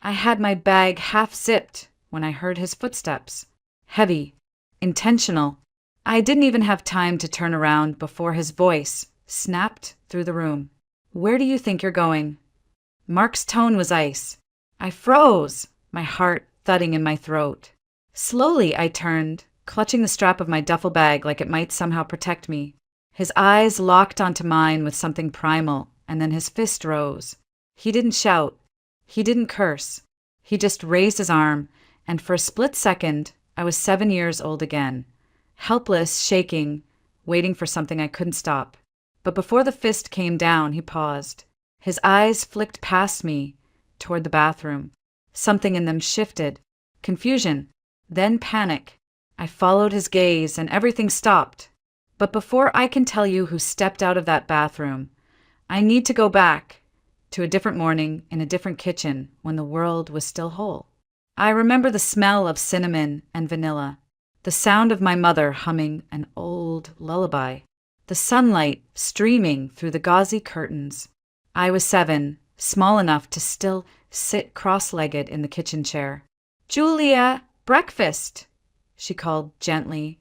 I had my bag half zipped when I heard his footsteps. Heavy, intentional. I didn't even have time to turn around before his voice snapped through the room. "Where do you think you're going?" Mark's tone was ice. I froze, my heart thudding in my throat. Slowly I turned, clutching the strap of my duffel bag like it might somehow protect me. His eyes locked onto mine with something primal, and then his fist rose. He didn't shout. He didn't curse. He just raised his arm, and for a split second, I was 7 years old again. Helpless, shaking, waiting for something I couldn't stop. But before the fist came down, he paused. His eyes flicked past me, toward the bathroom. Something in them shifted. Confusion, then panic. I followed his gaze, and everything stopped. But before I can tell you who stepped out of that bathroom, I need to go back to a different morning in a different kitchen when the world was still whole. I remember the smell of cinnamon and vanilla, the sound of my mother humming an old lullaby, the sunlight streaming through the gauzy curtains. I was 7, small enough to still sit cross-legged in the kitchen chair. "Julia, breakfast!" she called gently,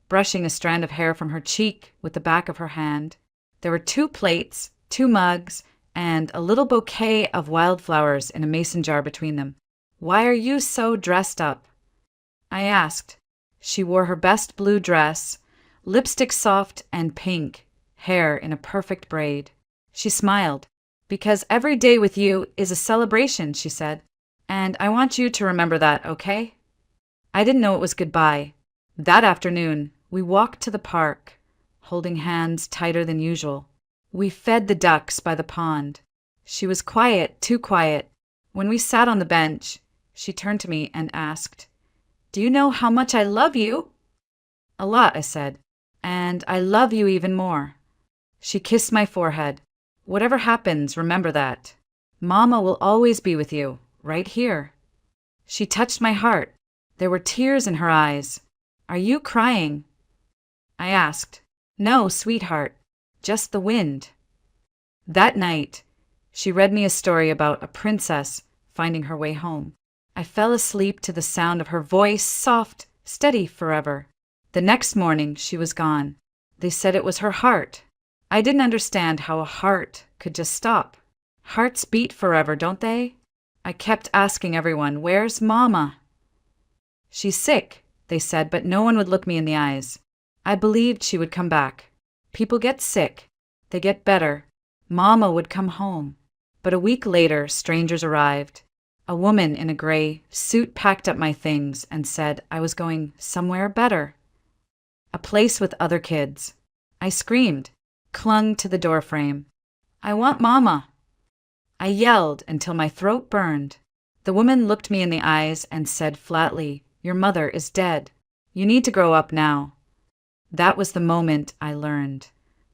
brushing a strand of hair from her cheek with the back of her hand. There were 2 plates, 2 mugs, and a little bouquet of wildflowers in a mason jar between them. "Why are you so dressed up?" I asked. She wore her best blue dress, lipstick soft and pink, hair in a perfect braid. She smiled. "Because every day with you is a celebration," she said. "And I want you to remember that, okay?" I didn't know it was goodbye. That afternoon, we walked to the park, holding hands tighter than usual. We fed the ducks by the pond. She was quiet, too quiet. When we sat on the bench, she turned to me and asked, "Do you know how much I love you?" "A lot," I said. "And I love you even more." She kissed my forehead. "Whatever happens, remember that. Mama will always be with you, right here." She touched my heart. There were tears in her eyes. "Are you crying?" I asked. "No, sweetheart. Just the wind." That night, she read me a story about a princess finding her way home. I fell asleep to the sound of her voice, soft, steady forever. The next morning, she was gone. They said it was her heart. I didn't understand how a heart could just stop. Hearts beat forever, don't they? I kept asking everyone, "Where's Mama?" "She's sick," they said, but no one would look me in the eyes. I believed she would come back. People get sick. They get better. Mama would come home. But a week later, strangers arrived. A woman in a gray suit packed up my things and said I was going somewhere better. A place with other kids. I screamed, clung to the doorframe. "I want Mama." I yelled until my throat burned. The woman looked me in the eyes and said flatly, "Your mother is dead. You need to grow up now." That was the moment I learned.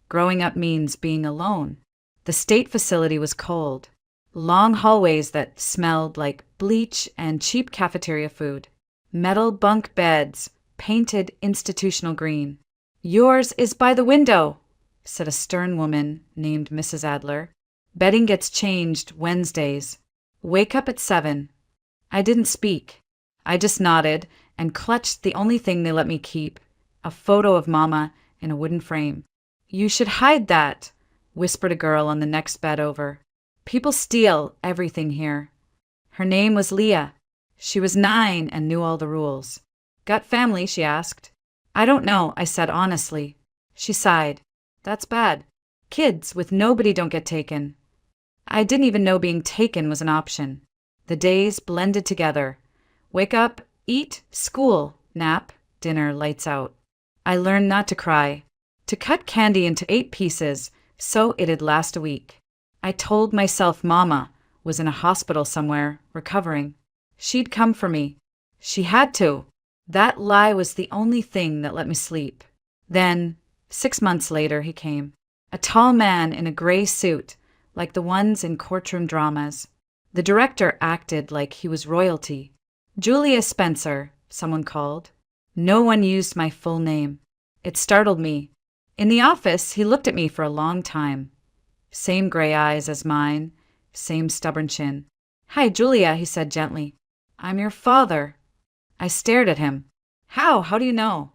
Growing up means being alone. The state facility was cold. Long hallways that smelled like bleach and cheap cafeteria food. Metal bunk beds, painted institutional green. "Yours is by the window," said a stern woman named Mrs. Adler. "Bedding gets changed Wednesdays. Wake up at 7. I didn't speak. I just nodded and clutched the only thing they let me keep, a photo of Mama in a wooden frame. "You should hide that," whispered a girl on the next bed over. "People steal everything here." Her name was Leah. She was 9 and knew all the rules. "Got family?" she asked. "I don't know," I said honestly. She sighed. "That's bad. Kids with nobody don't get taken." I didn't even know being taken was an option. The days blended together. Wake up, eat, school, nap, dinner, lights out. I learned not to cry, to cut candy into 8 pieces so it'd last a week. I told myself Mama was in a hospital somewhere, recovering. She'd come for me. She had to. That lie was the only thing that let me sleep. Then, 6 months later, he came. A tall man in a gray suit, like the ones in courtroom dramas. The director acted like he was royalty. "Julia Spencer," someone called. No one used my full name. It startled me. In the office, he looked at me for a long time. Same gray eyes as mine, same stubborn chin. Hi, Julia, he said gently. I'm your father. I stared at him. How? How do you know?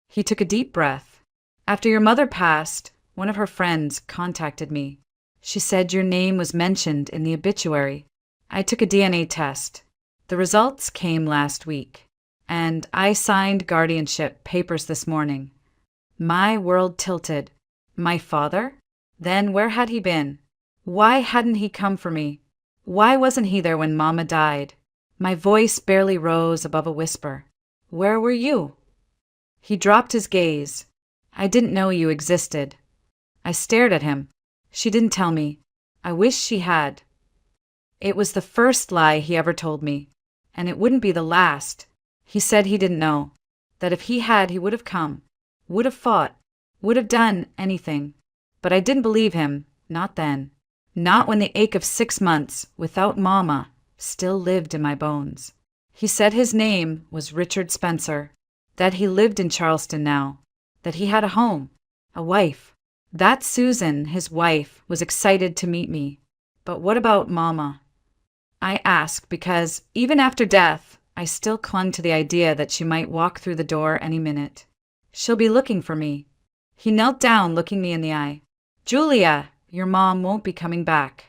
He took a deep breath. After your mother passed, one of her friends contacted me. She said your name was mentioned in the obituary. I took a DNA test. The results came last week, and I signed guardianship papers this morning. My world tilted. My father? Then where had he been? Why hadn't he come for me? Why wasn't he there when Mama died? My voice barely rose above a whisper. Where were you? He dropped his gaze. I didn't know you existed. I stared at him. She didn't tell me. I wish she had. It was the first lie he ever told me, and it wouldn't be the last. He said he didn't know, that if he had, he would have come, would have fought, would have done anything. But I didn't believe him, not then. Not when the ache of 6 months, without Mama, still lived in my bones. He said his name was Richard Spencer, that he lived in Charleston now, that he had a home, a wife. That Susan, his wife, was excited to meet me. But what about Mama? I asked because, even after death, I still clung to the idea that she might walk through the door any minute. She'll be looking for me. He knelt down, looking me in the eye. Julia, your mom won't be coming back.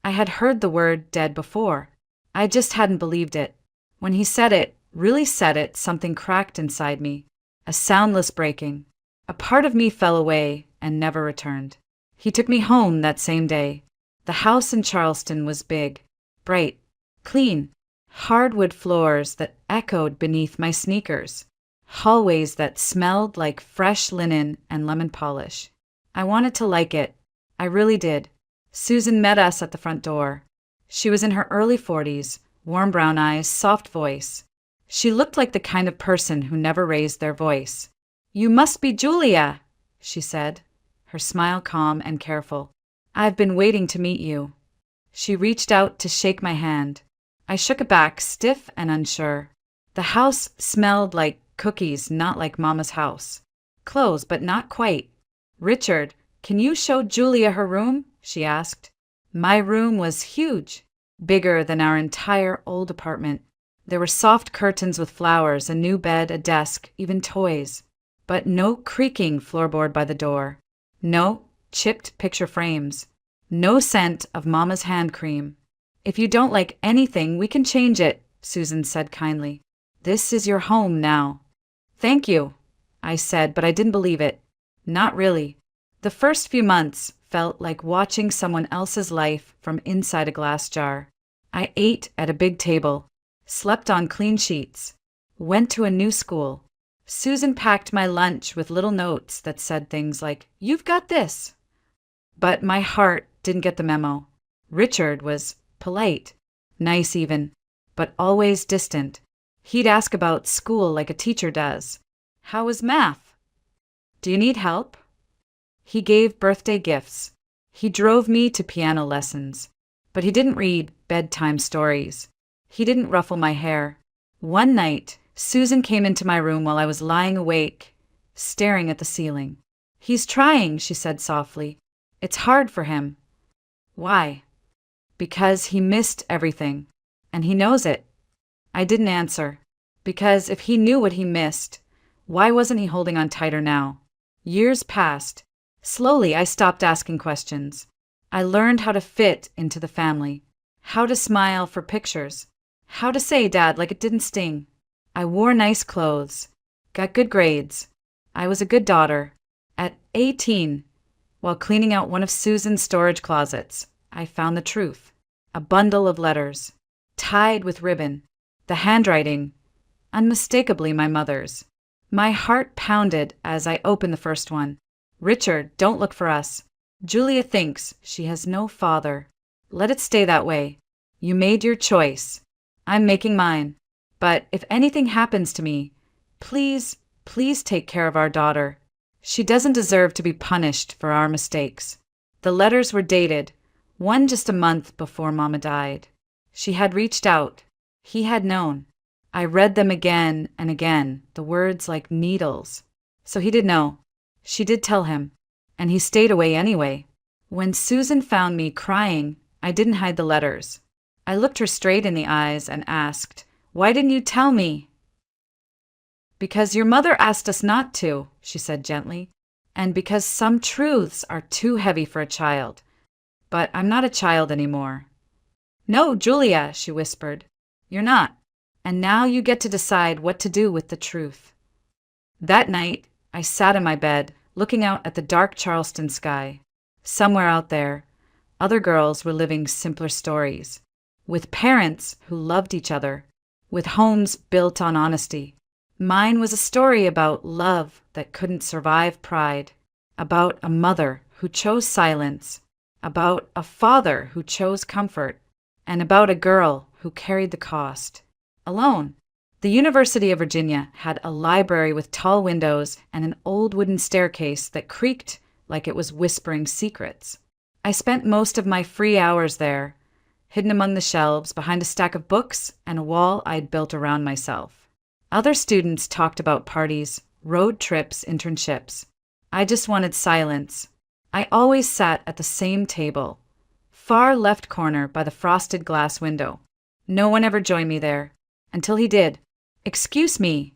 I had heard the word dead before. I just hadn't believed it. When he said it, really said it, something cracked inside me. A soundless breaking. A part of me fell away and never returned. He took me home that same day. The house in Charleston was big, bright, clean, hardwood floors that echoed beneath my sneakers, hallways that smelled like fresh linen and lemon polish. I wanted to like it. I really did. Susan met us at the front door. She was in her early 40s, warm brown eyes, soft voice. She looked like the kind of person who never raised their voice. You must be Julia, she said, her smile calm and careful. I've been waiting to meet you. She reached out to shake my hand. I shook it back, stiff and unsure. The house smelled like cookies, not like Mama's house. Close, but not quite. Richard, can you show Julia her room? She asked. My room was huge, bigger than our entire old apartment. There were soft curtains with flowers, a new bed, a desk, even toys. But no creaking floorboard by the door. No chipped picture frames. No scent of Mama's hand cream. If you don't like anything, we can change it, Susan said kindly. This is your home now. Thank you, I said, but I didn't believe it. Not really. The first few months felt like watching someone else's life from inside a glass jar. I ate at a big table, slept on clean sheets, went to a new school. Susan packed my lunch with little notes that said things like, "You've got this." But my heart didn't get the memo. Richard was polite, nice even, but always distant. He'd ask about school like a teacher does. How was math? Do you need help? He gave birthday gifts. He drove me to piano lessons. But he didn't read bedtime stories. He didn't ruffle my hair. One night, Susan came into my room while I was lying awake, staring at the ceiling. He's trying, she said softly. It's hard for him. Why? Because he missed everything, and he knows it. I didn't answer, because if he knew what he missed, why wasn't he holding on tighter now? Years passed. Slowly, I stopped asking questions. I learned how to fit into the family, how to smile for pictures, how to say Dad like it didn't sting. I wore nice clothes, got good grades. I was a good daughter. At 18, while cleaning out one of Susan's storage closets, I found the truth. A bundle of letters, tied with ribbon, the handwriting, unmistakably my mother's. My heart pounded as I opened the first one. Richard, don't look for us. Julia thinks she has no father. Let it stay that way. You made your choice. I'm making mine. But if anything happens to me, please, please take care of our daughter. She doesn't deserve to be punished for our mistakes. The letters were dated, one just a month before Mama died. She had reached out. He had known. I read them again and again, the words like needles. So he did know. She did tell him. And he stayed away anyway. When Susan found me crying, I didn't hide the letters. I looked her straight in the eyes and asked, "Why didn't you tell me?" "Because your mother asked us not to," she said gently, "and because some truths are too heavy for a child. But I'm not a child anymore." "No, Julia," she whispered. "You're not. And now you get to decide what to do with the truth." That night, I sat in my bed, looking out at the dark Charleston sky. Somewhere out there, other girls were living simpler stories, with parents who loved each other, with homes built on honesty. Mine was a story about love that couldn't survive pride, about a mother who chose silence, about a father who chose comfort, and about a girl who carried the cost, alone. The University of Virginia had a library with tall windows and an old wooden staircase that creaked like it was whispering secrets. I spent most of my free hours there, hidden among the shelves behind a stack of books and a wall I'd built around myself. Other students talked about parties, road trips, internships. I just wanted silence. I always sat at the same table, far left corner by the frosted glass window. No one ever joined me there, until he did. "Excuse me,"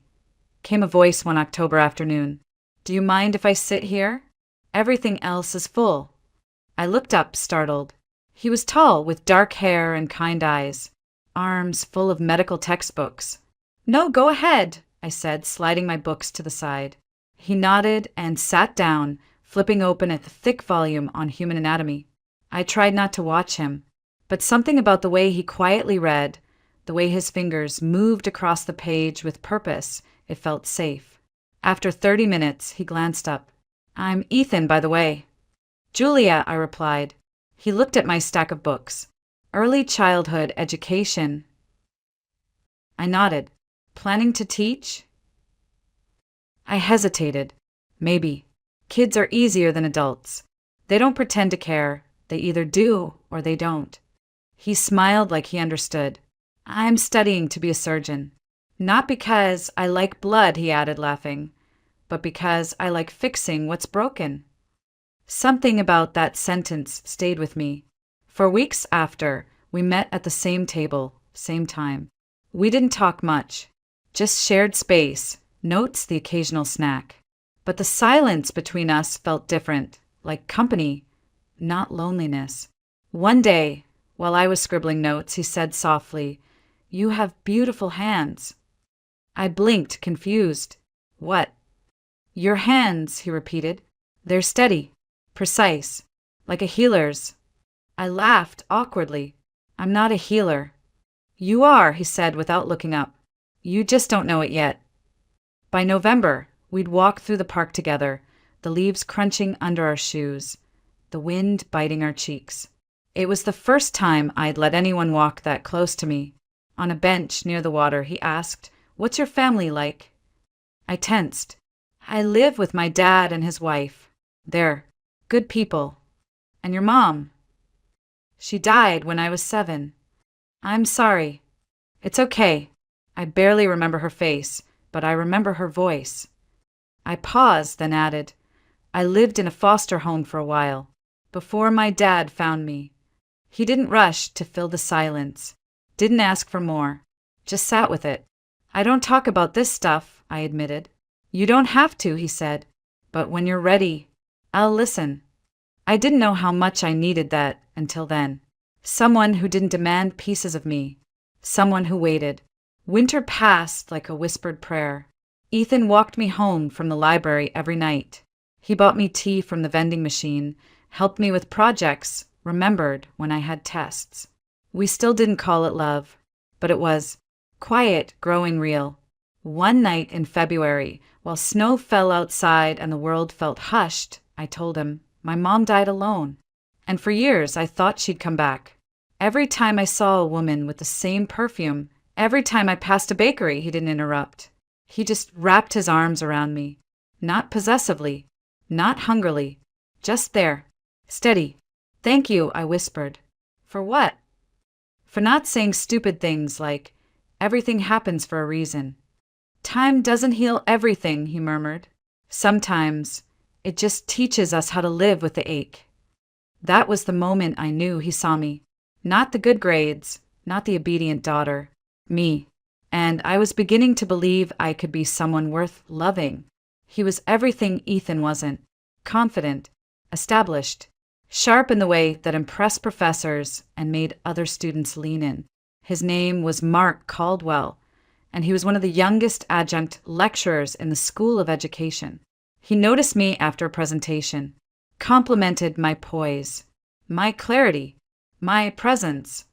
came a voice one October afternoon. "Do you mind if I sit here? Everything else is full." I looked up, startled. He was tall, with dark hair and kind eyes, arms full of medical textbooks. "No, go ahead," I said, sliding my books to the side. He nodded and sat down, flipping open a thick volume on human anatomy. I tried not to watch him, but something about the way he quietly read, the way his fingers moved across the page with purpose, it felt safe. After 30 minutes, he glanced up. "I'm Ethan, by the way." "Julia," I replied. He looked at my stack of books. "Early childhood education." I nodded. "Planning to teach?" I hesitated. Maybe. Kids are easier than adults. They don't pretend to care. They either do or they don't. He smiled like he understood. "I'm studying to be a surgeon. Not because I like blood," he added, laughing, "but because I like fixing what's broken." Something about that sentence stayed with me. For weeks after, we met at the same table, same time. We didn't talk much, just shared space, notes, the occasional snack. But the silence between us felt different, like company, not loneliness. One day, while I was scribbling notes, he said softly, "You have beautiful hands." I blinked, confused. "What?" "Your hands," he repeated. "They're steady, precise, like a healer's." I laughed awkwardly. "I'm not a healer." "You are," he said without looking up. "You just don't know it yet." By November, we'd walk through the park together, the leaves crunching under our shoes, the wind biting our cheeks. It was the first time I'd let anyone walk that close to me. On a bench near the water, he asked, "What's your family like?" I tensed. "I live with my dad and his wife. They're good people." "And your mom?" "She died when I was 7. "I'm sorry." "It's okay." I barely remember her face, but I remember her voice. I paused, then added, "I lived in a foster home for a while, before my dad found me." He didn't rush to fill the silence, didn't ask for more, just sat with it. "I don't talk about this stuff," I admitted. "You don't have to," he said, "but when you're ready, I'll listen." I didn't know how much I needed that until then. Someone who didn't demand pieces of me, someone who waited. Winter passed like a whispered prayer. Ethan walked me home from the library every night. He bought me tea from the vending machine, helped me with projects, remembered when I had tests. We still didn't call it love, but it was quiet, growing real. One night in February, while snow fell outside and the world felt hushed, I told him, "My mom died alone." And for years I thought she'd come back. Every time I saw a woman with the same perfume, every time I passed a bakery, he didn't interrupt. He just wrapped his arms around me. Not possessively, not hungrily, just there, steady. "Thank you," I whispered. "For what?" "For not saying stupid things like, 'Everything happens for a reason.'" "Time doesn't heal everything," he murmured. "Sometimes it just teaches us how to live with the ache." That was the moment I knew he saw me. Not the good grades, not the obedient daughter. Me. And I was beginning to believe I could be someone worth loving. He was everything Ethan wasn't. Confident, established, sharp in the way that impressed professors and made other students lean in. His name was Mark Caldwell, and he was one of the youngest adjunct lecturers in the School of Education. He noticed me after a presentation, complimented my poise, my clarity, my presence.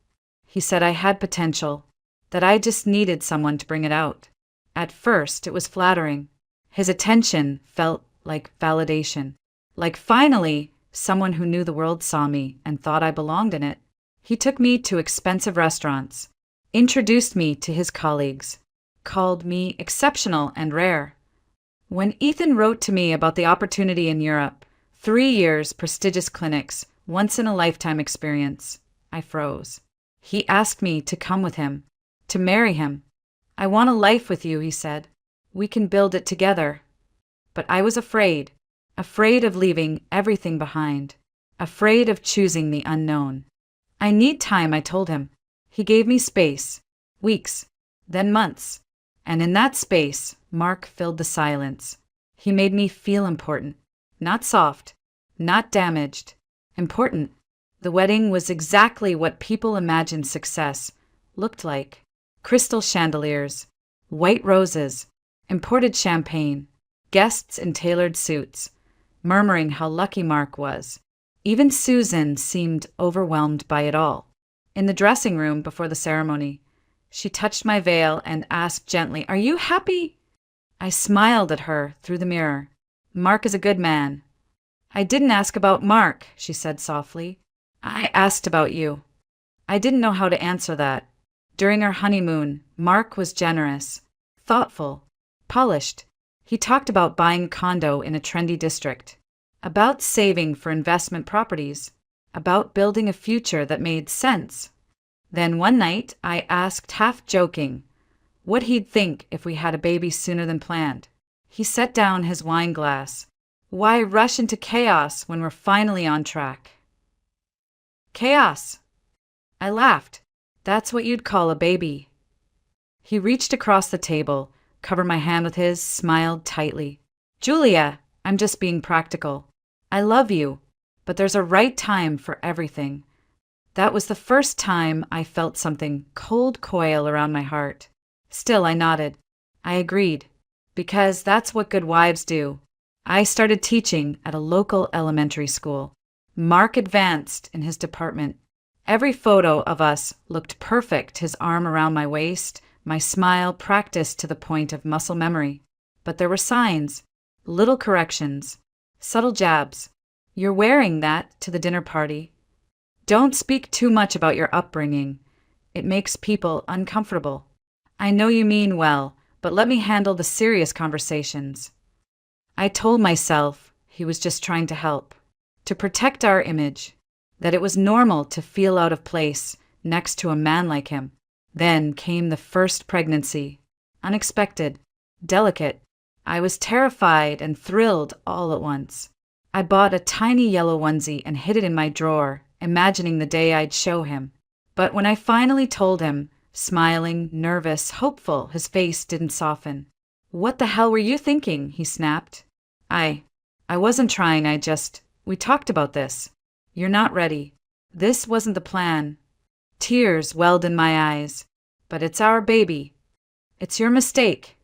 He said I had potential, that I just needed someone to bring it out. At first, it was flattering. His attention felt like validation, like finally someone who knew the world saw me and thought I belonged in it. He took me to expensive restaurants, introduced me to his colleagues, called me exceptional and rare. When Ethan wrote to me about the opportunity in Europe, 3 years, prestigious clinics, once-in-a-lifetime experience, I froze. He asked me to come with him, to marry him. I want a life with you, he said. We can build it together. But I was afraid of leaving everything behind, afraid of choosing the unknown. I need time, I told him. He gave me space, weeks, then months. And in that space, Mark filled the silence. He made me feel important, not soft, not damaged, important. The wedding was exactly what people imagined success looked like. Crystal chandeliers, white roses, imported champagne, guests in tailored suits, murmuring how lucky Mark was. Even Susan seemed overwhelmed by it all. In the dressing room before the ceremony, she touched my veil and asked gently, "Are you happy?" I smiled at her through the mirror. "Mark is a good man." "I didn't ask about Mark," she said softly. "I asked about you." I didn't know how to answer that. During our honeymoon, Mark was generous, thoughtful, polished. He talked about buying a condo in a trendy district, about saving for investment properties, about building a future that made sense. Then one night, I asked, half joking, what he'd think if we had a baby sooner than planned. He set down his wine glass. "Why rush into chaos when we're finally on track?" "Chaos." I laughed. "That's what you'd call a baby." He reached across the table, covered my hand with his, smiled tightly. "Julia, I'm just being practical. I love you, but there's a right time for everything." That was the first time I felt something cold coil around my heart. Still, I nodded. I agreed, because that's what good wives do. I started teaching at a local elementary school. Mark advanced in his department. Every photo of us looked perfect, his arm around my waist, my smile practiced to the point of muscle memory. But there were signs, little corrections, subtle jabs. "You're wearing that to the dinner party. Don't speak too much about your upbringing. It makes people uncomfortable. I know you mean well, but let me handle the serious conversations." I told myself he was just trying to help, to protect our image, that it was normal to feel out of place next to a man like him. Then came the first pregnancy. Unexpected, delicate. I was terrified and thrilled all at once. I bought a tiny yellow onesie and hid it in my drawer, imagining the day I'd show him. But when I finally told him, smiling, nervous, hopeful, his face didn't soften. "What the hell were you thinking?" he snapped. I wasn't trying, we talked about this. You're not ready. This wasn't the plan." Tears welled in my eyes. "But it's our baby. It's your mistake."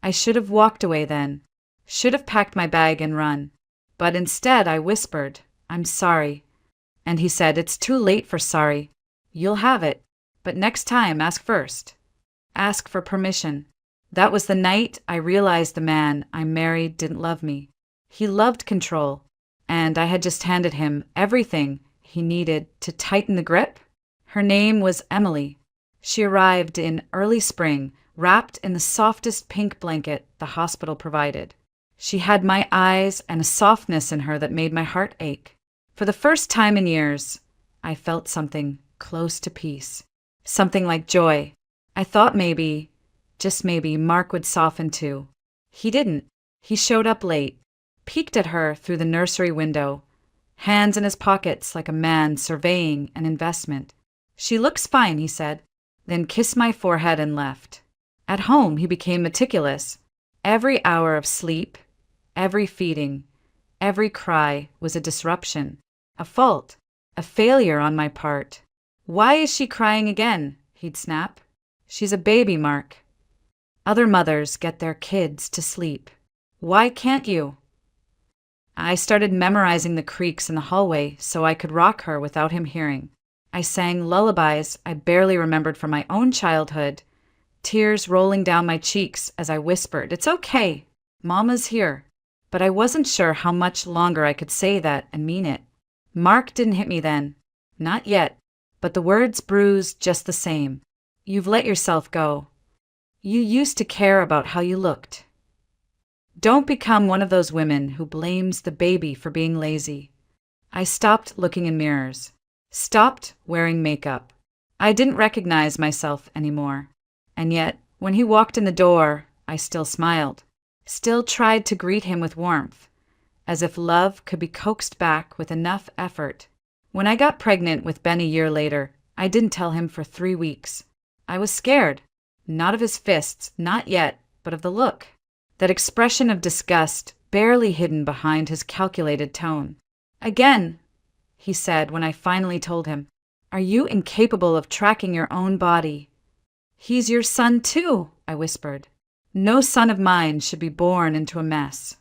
I should have walked away then, should have packed my bag and run. But instead I whispered, "I'm sorry." And he said, "It's too late for sorry. You'll have it. But next time, ask first. Ask for permission." That was the night I realized the man I married didn't love me. He loved control, and I had just handed him everything he needed to tighten the grip. Her name was Emily. She arrived in early spring, wrapped in the softest pink blanket the hospital provided. She had my eyes and a softness in her that made my heart ache. For the first time in years, I felt something close to peace, something like joy. I thought maybe, just maybe, Mark would soften too. He didn't. He showed up late, peeked at her through the nursery window, hands in his pockets like a man surveying an investment. She looks fine, he said, then kissed my forehead and left. At home, he became meticulous. Every hour of sleep, every feeding, every cry was a disruption, a fault, a failure on my part. Why is she crying again? He'd snap. She's a baby, Mark. Other mothers get their kids to sleep. Why can't you? I started memorizing the creaks in the hallway so I could rock her without him hearing. I sang lullabies I barely remembered from my own childhood, tears rolling down my cheeks as I whispered, "It's okay, Mama's here." But I wasn't sure how much longer I could say that and mean it. Mark didn't hit me then. Not yet, but the words bruised just the same. You've let yourself go. You used to care about how you looked. Don't become one of those women who blames the baby for being lazy. I stopped looking in mirrors. Stopped wearing makeup. I didn't recognize myself anymore. And yet, when he walked in the door, I still smiled. Still tried to greet him with warmth, as if love could be coaxed back with enough effort. When I got pregnant with Ben a year later, I didn't tell him for 3 weeks. I was scared. Not of his fists, not yet, but of the look. That expression of disgust barely hidden behind his calculated tone. "Again," he said when I finally told him, "are you incapable of tracking your own body?" "He's your son too," I whispered. "No son of mine should be born into a mess."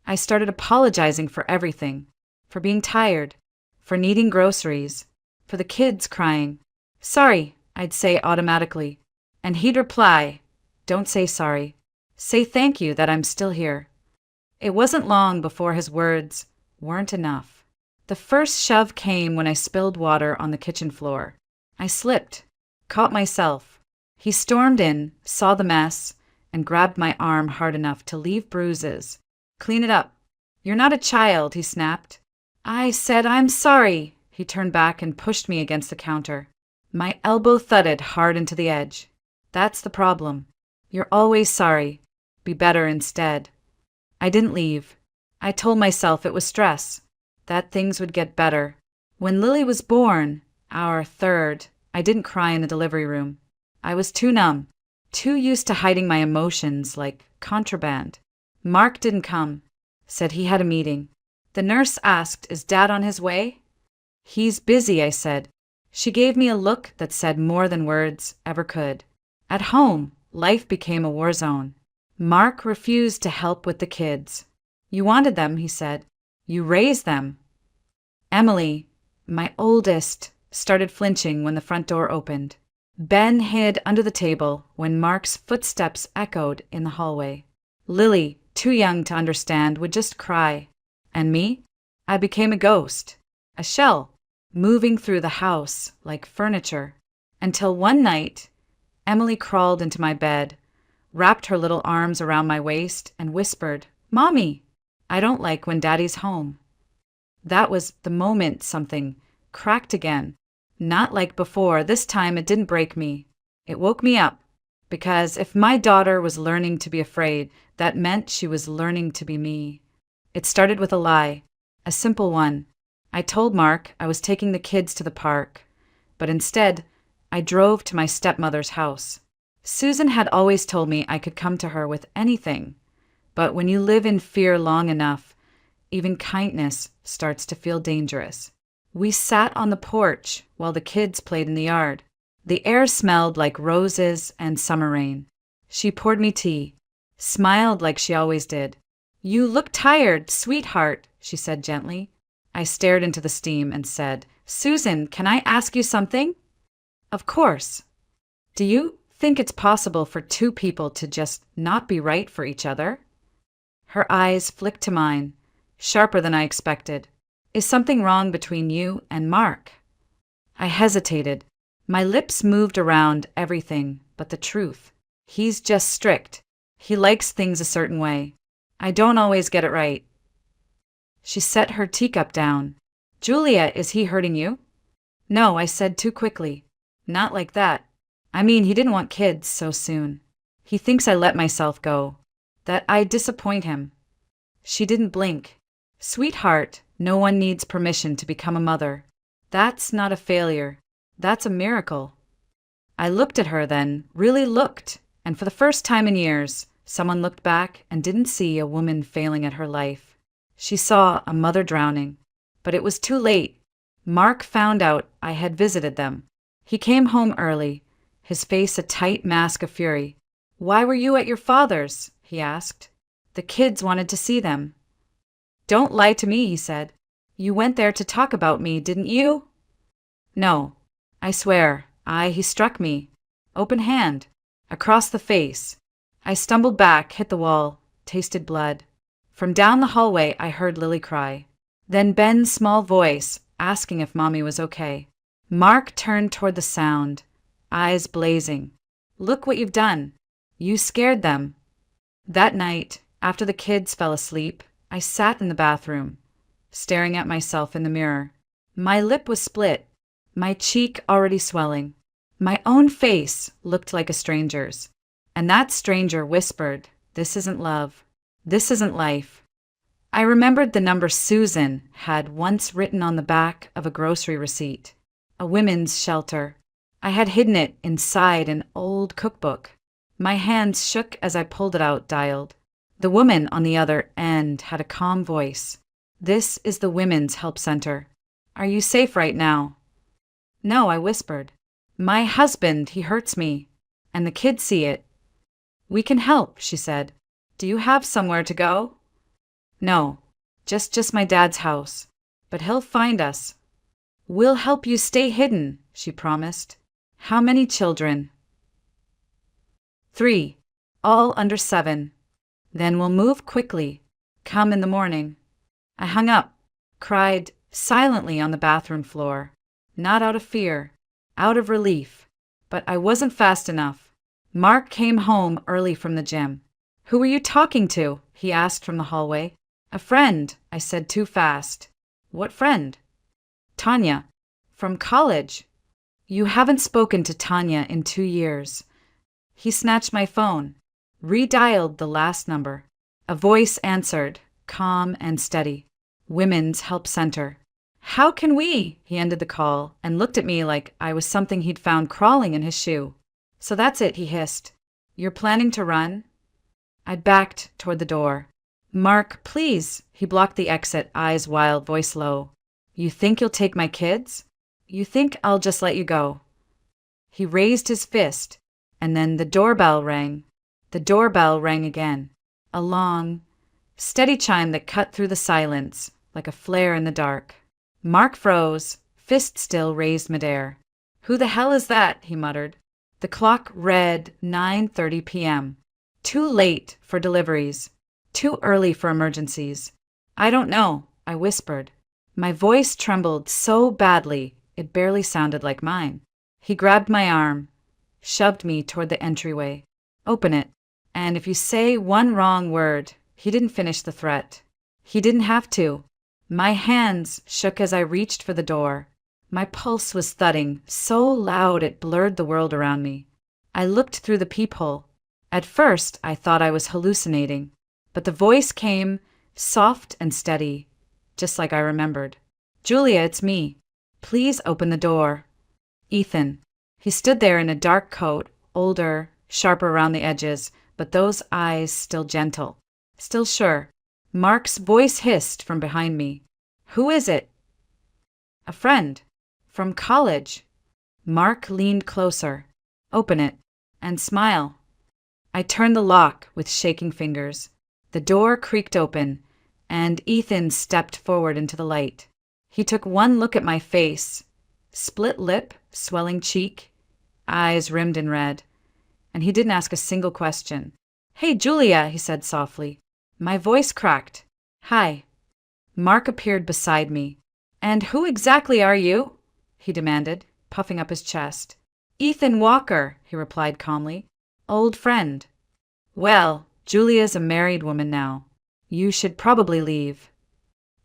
I started apologizing for everything. For being tired. For needing groceries. For the kids crying. "Sorry," I'd say automatically. And he'd reply, "Don't say sorry. Say thank you that I'm still here." It wasn't long before his words weren't enough. The first shove came when I spilled water on the kitchen floor. I slipped, caught myself. He stormed in, saw the mess, and grabbed my arm hard enough to leave bruises. "Clean it up. You're not a child," he snapped. I said, "I'm sorry." He turned back and pushed me against the counter. My elbow thudded hard into the edge. "That's the problem. You're always sorry. Be better instead." I didn't leave. I told myself it was stress, that things would get better. When Lily was born, our third, I didn't cry in the delivery room. I was too numb, too used to hiding my emotions like contraband. Mark didn't come. Said he had a meeting. The nurse asked, "Is Dad on his way?" "He's busy," I said. She gave me a look that said more than words ever could. At home, life became a war zone. Mark refused to help with the kids. "You wanted them," he said. "You raised them." Emily, my oldest, started flinching when the front door opened. Ben hid under the table when Mark's footsteps echoed in the hallway. Lily, too young to understand, would just cry. And me? I became a ghost, a shell, moving through the house like furniture. Until one night, Emily crawled into my bed, wrapped her little arms around my waist, and whispered, "Mommy, I don't like when Daddy's home." That was the moment something cracked again. Not like before, this time it didn't break me. It woke me up. Because if my daughter was learning to be afraid, that meant she was learning to be me. It started with a lie, a simple one. I told Mark I was taking the kids to the park, but instead, I drove to my stepmother's house. Susan had always told me I could come to her with anything, but when you live in fear long enough, even kindness starts to feel dangerous. We sat on the porch while the kids played in the yard. The air smelled like roses and summer rain. She poured me tea, smiled like she always did. "You look tired, sweetheart," she said gently. I stared into the steam and said, "Susan, can I ask you something?" "Of course." "Do you think it's possible for two people to just not be right for each other?" Her eyes flicked to mine, sharper than I expected. "Is something wrong between you and Mark?" I hesitated. My lips moved around everything but the truth. He's just strict. He likes things a certain way. I don't always get it right. She set her teacup down. "Julia, is he hurting you?" "No," I said too quickly. "Not like that. I mean, he didn't want kids so soon. He thinks I let myself go, that I disappoint him." She didn't blink. "Sweetheart, no one needs permission to become a mother. That's not a failure. That's a miracle. I looked at her then, really looked, and for the first time in years, someone looked back and didn't see a woman failing at her life. She saw a mother drowning, but it was too late. Mark found out I had visited them. He came home early, his face a tight mask of fury. "Why were you at your father's?" he asked. "The kids wanted to see them." "Don't lie to me," he said. "You went there to talk about me, didn't you?" "No, I swear. He struck me. Open hand. Across the face. I stumbled back, hit the wall, tasted blood. From down the hallway, I heard Lily cry. Then Ben's small voice, asking if Mommy was okay. Mark turned toward the sound, eyes blazing. "Look what you've done. You scared them." That night, after the kids fell asleep, I sat in the bathroom, staring at myself in the mirror. My lip was split, my cheek already swelling. My own face looked like a stranger's. And that stranger whispered, "This isn't love. This isn't life." I remembered the number Susan had once written on the back of a grocery receipt. A women's shelter. I had hidden it inside an old cookbook. My hands shook as I pulled it out, dialed. The woman on the other end had a calm voice. "This is the Women's Help Center. Are you safe right now?" "No," I whispered. "My husband, he hurts me. And the kids see it." "We can help," she said. "Do you have somewhere to go?" "No, just my dad's house. But he'll find us." "We'll help you stay hidden," she promised. "How many children?" 3, all under 7. "Then we'll move quickly. Come in the morning." I hung up, cried silently on the bathroom floor. Not out of fear, out of relief. But I wasn't fast enough. Mark came home early from the gym. "Who were you talking to?" he asked from the hallway. "A friend," I said too fast. "What friend?" "Tanya. From college." "You haven't spoken to Tanya in 2 years." He snatched my phone, redialed the last number. A voice answered, calm and steady. "Women's Help Center." "How can we?" He ended the call and looked at me like I was something he'd found crawling in his shoe. "So that's it," he hissed. "You're planning to run?" I backed toward the door. "Mark, please." He blocked the exit, eyes wild, voice low. "You think you'll take my kids? You think I'll just let you go?" He raised his fist, and then the doorbell rang. The doorbell rang again. A long, steady chime that cut through the silence like a flare in the dark. Mark froze, fist still raised midair. "Who the hell is that?" he muttered. The clock read 9:30 p.m. Too late for deliveries. Too early for emergencies. "I don't know," I whispered. My voice trembled so badly it barely sounded like mine. He grabbed my arm, shoved me toward the entryway. "Open it. And if you say one wrong word," he didn't finish the threat. He didn't have to. My hands shook as I reached for the door. My pulse was thudding so loud it blurred the world around me. I looked through the peephole. At first, I thought I was hallucinating, but the voice came, soft and steady, just like I remembered. "Julia, it's me. Please open the door." Ethan. He stood there in a dark coat, older, sharper around the edges, but those eyes still gentle, still sure. Mark's voice hissed from behind me. "Who is it?" "A friend. From college." Mark leaned closer. "Open it. And smile." I turned the lock with shaking fingers. The door creaked open, and Ethan stepped forward into the light. He took one look at my face, split lip, swelling cheek, eyes rimmed in red, and he didn't ask a single question. "Hey, Julia," he said softly. My voice cracked. "Hi." Mark appeared beside me. "And who exactly are you?" he demanded, puffing up his chest. "Ethan Walker," he replied calmly. "Old friend." "Well, Julia's a married woman now. You should probably leave."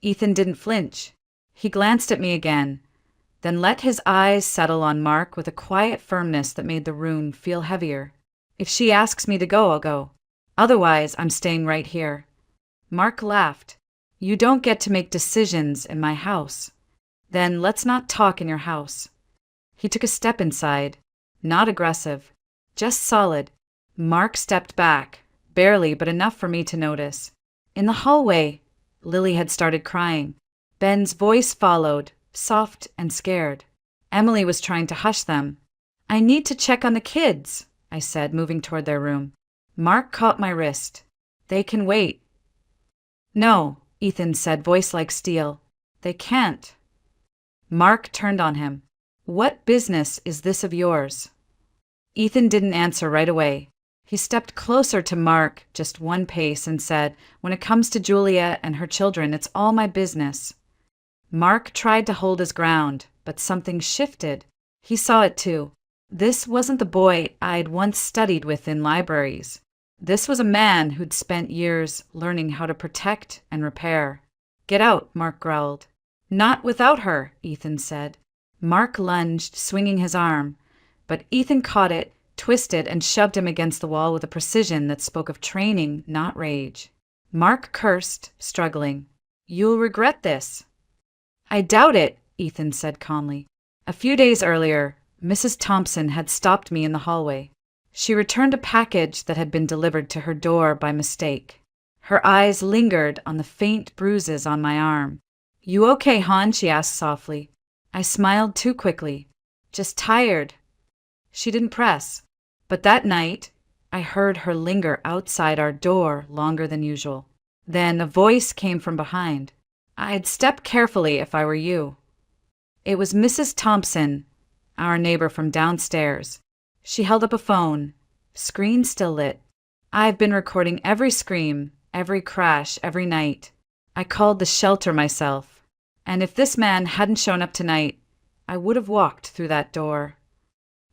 Ethan didn't flinch. He glanced at me again, then let his eyes settle on Mark with a quiet firmness that made the room feel heavier. "If she asks me to go, I'll go. Otherwise, I'm staying right here." Mark laughed. "You don't get to make decisions in my house." "Then let's not talk in your house." He took a step inside. Not aggressive, just solid. Mark stepped back, barely, but enough for me to notice. In the hallway, Lily had started crying. Ben's voice followed, soft and scared. Emily was trying to hush them. "I need to check on the kids," I said, moving toward their room. Mark caught my wrist. "They can wait." "No," Ethan said, voice like steel. "They can't." Mark turned on him. "What business is this of yours?" Ethan didn't answer right away. He stepped closer to Mark, just one pace, and said, "When it comes to Julia and her children, it's all my business." Mark tried to hold his ground, but something shifted. He saw it too. This wasn't the boy I'd once studied with in libraries. This was a man who'd spent years learning how to protect and repair. "Get out," Mark growled. "Not without her," Ethan said. Mark lunged, swinging his arm, but Ethan caught it, twisted, and shoved him against the wall with a precision that spoke of training, not rage. Mark cursed, struggling. "You'll regret this." "I doubt it," Ethan said calmly. A few days earlier, Mrs. Thompson had stopped me in the hallway. She returned a package that had been delivered to her door by mistake. Her eyes lingered on the faint bruises on my arm. "You okay, hon?" she asked softly. I smiled too quickly. "Just tired." She didn't press. But that night, I heard her linger outside our door longer than usual. Then a voice came from behind. "I'd step carefully if I were you." It was Mrs. Thompson, our neighbor from downstairs. She held up a phone, screen still lit. "I've been recording every scream, every crash, every night. I called the shelter myself. And if this man hadn't shown up tonight, I would have walked through that door."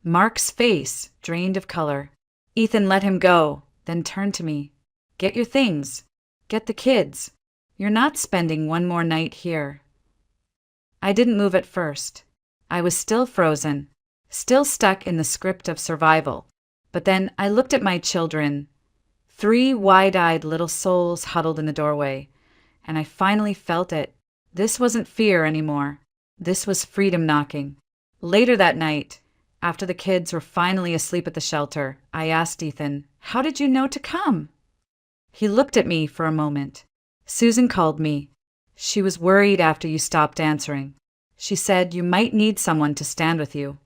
Mark's face drained of color. Ethan let him go, then turned to me. "Get your things. Get the kids. You're not spending one more night here." I didn't move at first. I was still frozen, still stuck in the script of survival. But then I looked at my children, 3 wide-eyed little souls huddled in the doorway, and I finally felt it. This wasn't fear anymore. This was freedom knocking. Later that night, after the kids were finally asleep at the shelter, I asked Ethan, "How did you know to come?" He looked at me for a moment. "Susan called me. She was worried after you stopped answering. She said you might need someone to stand with you."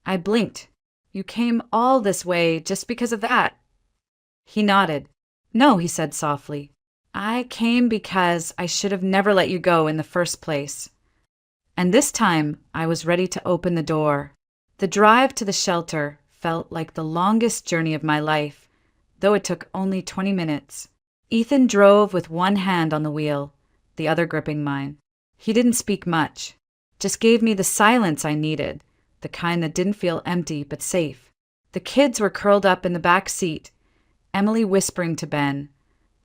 I blinked. "You came all this way just because of that?" He nodded. "No," he said softly. "I came because I should have never let you go in the first place." And this time I was ready to open the door. The drive to the shelter felt like the longest journey of my life, though it took only 20 minutes. Ethan drove with one hand on the wheel, the other gripping mine. He didn't speak much, just gave me the silence I needed, the kind that didn't feel empty but safe. The kids were curled up in the back seat, Emily whispering to Ben,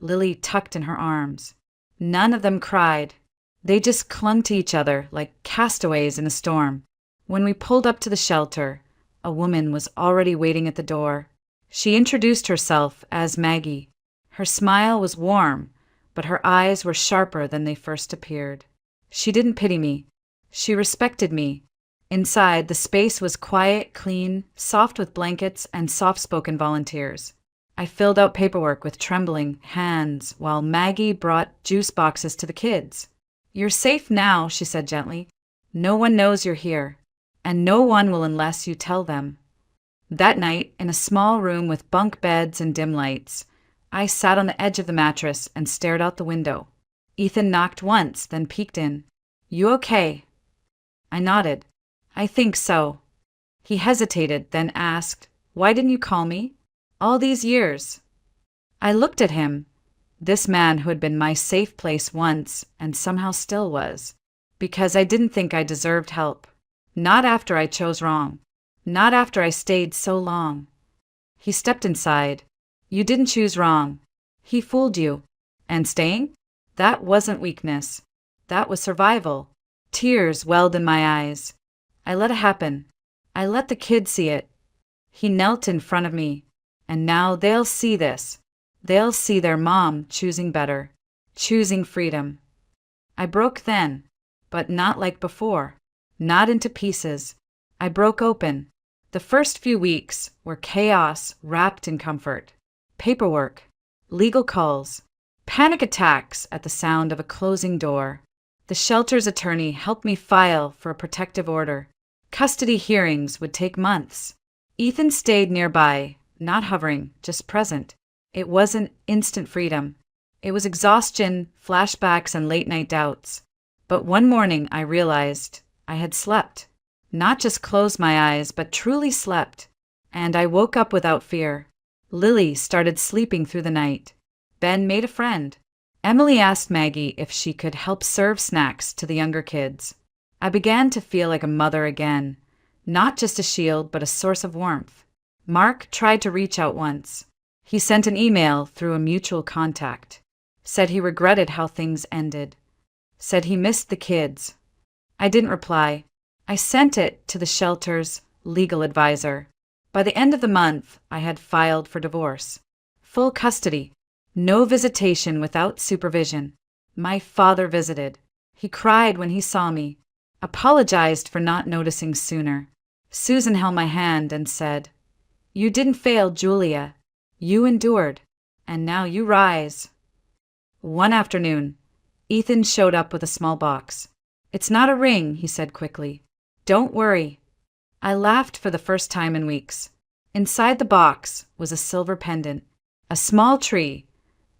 Lily tucked in her arms. None of them cried. They just clung to each other like castaways in a storm. When we pulled up to the shelter, a woman was already waiting at the door. She introduced herself as Maggie. Her smile was warm, but her eyes were sharper than they first appeared. She didn't pity me. She respected me. Inside, the space was quiet, clean, soft with blankets and soft-spoken volunteers. I filled out paperwork with trembling hands while Maggie brought juice boxes to the kids. "You're safe now," she said gently. "No one knows you're here, and no one will unless you tell them." That night, in a small room with bunk beds and dim lights, I sat on the edge of the mattress and stared out the window. Ethan knocked once, then peeked in. "You okay?" I nodded. "I think so." He hesitated, then asked, "Why didn't you call me? All these years." I looked at him, this man who had been my safe place once and somehow still was, because I didn't think I deserved help. Not after I chose wrong. Not after I stayed so long. He stepped inside. "You didn't choose wrong. He fooled you. And staying? That wasn't weakness. That was survival." Tears welled in my eyes. I let it happen. I let the kids see it. He knelt in front of me. And now they'll see this. They'll see their mom choosing better, choosing freedom. I broke then, but not like before. Not into pieces. I broke open. The first few weeks were chaos wrapped in comfort. Paperwork, legal calls, panic attacks at the sound of a closing door. The shelter's attorney helped me file for a protective order. Custody hearings would take months. Ethan stayed nearby, not hovering, just present. It wasn't instant freedom. It was exhaustion, flashbacks, and late-night doubts. But one morning I realized I had slept. Not just closed my eyes, but truly slept. And I woke up without fear. Lily started sleeping through the night. Ben made a friend. Emily asked Maggie if she could help serve snacks to the younger kids. I began to feel like a mother again. Not just a shield, but a source of warmth. Mark tried to reach out once. He sent an email through a mutual contact. Said he regretted how things ended. Said he missed the kids. I didn't reply. I sent it to the shelter's legal advisor. By the end of the month, I had filed for divorce. Full custody. No visitation without supervision. My father visited. He cried when he saw me. Apologized for not noticing sooner. Susan held my hand and said, "You didn't fail, Julia. You endured. And now you rise." One afternoon, Ethan showed up with a small box. "It's not a ring," he said quickly. "Don't worry." I laughed for the first time in weeks. Inside the box was a silver pendant, a small tree,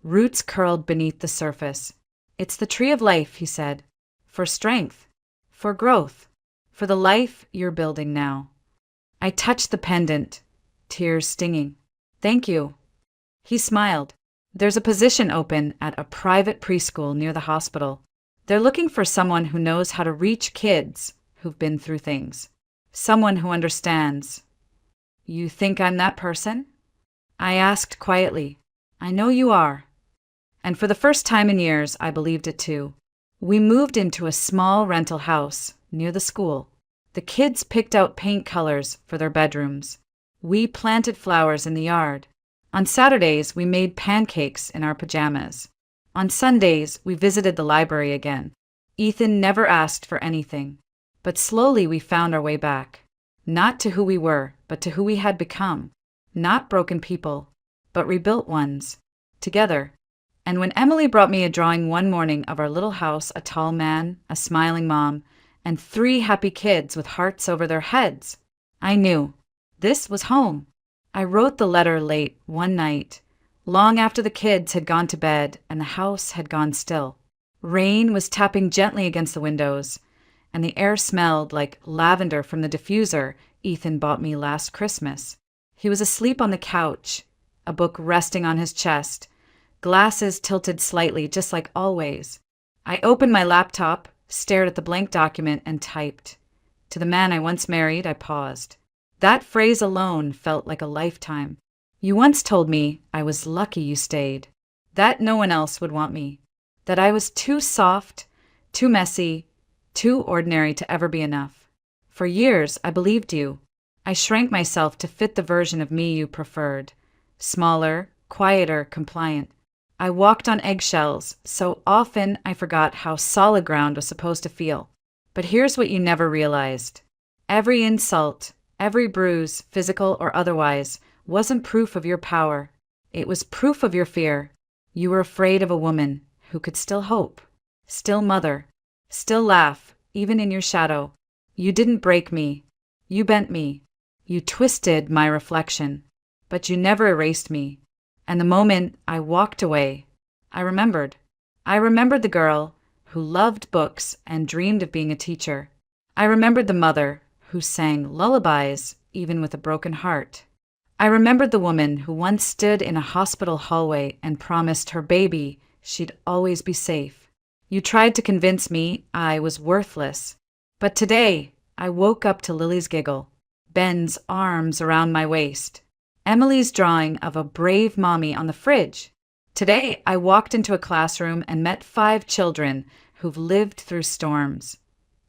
roots curled beneath the surface. "It's the tree of life," he said. "For strength, for growth, for the life you're building now." I touched the pendant, tears stinging. "Thank you." He smiled. "There's a position open at a private preschool near the hospital. They're looking for someone who knows how to reach kids who've been through things. Someone who understands." "You think I'm that person?" I asked quietly. "I know you are." And for the first time in years, I believed it too. We moved into a small rental house near the school. The kids picked out paint colors for their bedrooms. We planted flowers in the yard. On Saturdays, we made pancakes in our pajamas. On Sundays, we visited the library again. Ethan never asked for anything. But slowly we found our way back. Not to who we were, but to who we had become. Not broken people, but rebuilt ones. Together. And when Emily brought me a drawing one morning of our little house, a tall man, a smiling mom, and 3 happy kids with hearts over their heads, I knew. This was home. I wrote the letter late one night, long after the kids had gone to bed and the house had gone still. Rain was tapping gently against the windows, and the air smelled like lavender from the diffuser Ethan bought me last Christmas. He was asleep on the couch, a book resting on his chest, glasses tilted slightly, just like always. I opened my laptop, stared at the blank document, and typed. To the man I once married, I paused. That phrase alone felt like a lifetime. "You once told me I was lucky you stayed, that no one else would want me, that I was too soft, too messy, too ordinary to ever be enough. For years, I believed you. I shrank myself to fit the version of me you preferred. Smaller, quieter, compliant. I walked on eggshells, so often I forgot how solid ground was supposed to feel. But here's what you never realized. Every insult, every bruise, physical or otherwise, wasn't proof of your power. It was proof of your fear. You were afraid of a woman who could still hope, still mother, still laugh, even in your shadow. You didn't break me. You bent me. You twisted my reflection. But you never erased me. And the moment I walked away, I remembered. I remembered the girl who loved books and dreamed of being a teacher. I remembered the mother who sang lullabies even with a broken heart. I remembered the woman who once stood in a hospital hallway and promised her baby she'd always be safe. You tried to convince me I was worthless. But today, I woke up to Lily's giggle, Ben's arms around my waist, Emily's drawing of a brave mommy on the fridge. Today, I walked into a classroom and met 5 children who've lived through storms.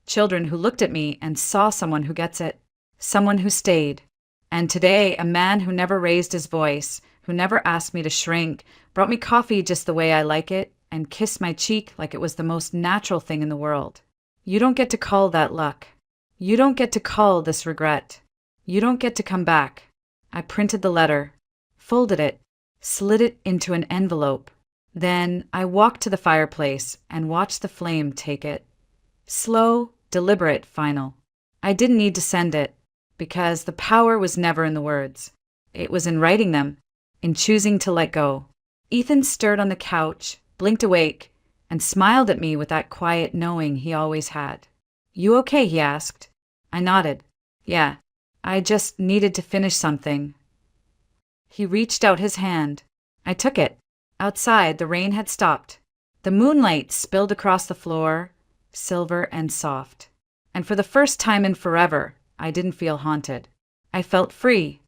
Children who looked at me and saw someone who gets it, someone who stayed. And today, a man who never raised his voice, who never asked me to shrink, brought me coffee just the way I like it, and kissed my cheek like it was the most natural thing in the world. You don't get to call that luck. You don't get to call this regret. You don't get to come back. I printed the letter, folded it, slid it into an envelope. Then I walked to the fireplace and watched the flame take it. Slow, deliberate, final. I didn't need to send it, because the power was never in the words. It was in writing them, in choosing to let go. Ethan stirred on the couch, blinked awake, and smiled at me with that quiet knowing he always had. You okay? He asked. I nodded. Yeah, I just needed to finish something. He reached out his hand. I took it. Outside, the rain had stopped. The moonlight spilled across the floor, silver and soft. And for the first time in forever, I didn't feel haunted. I felt free,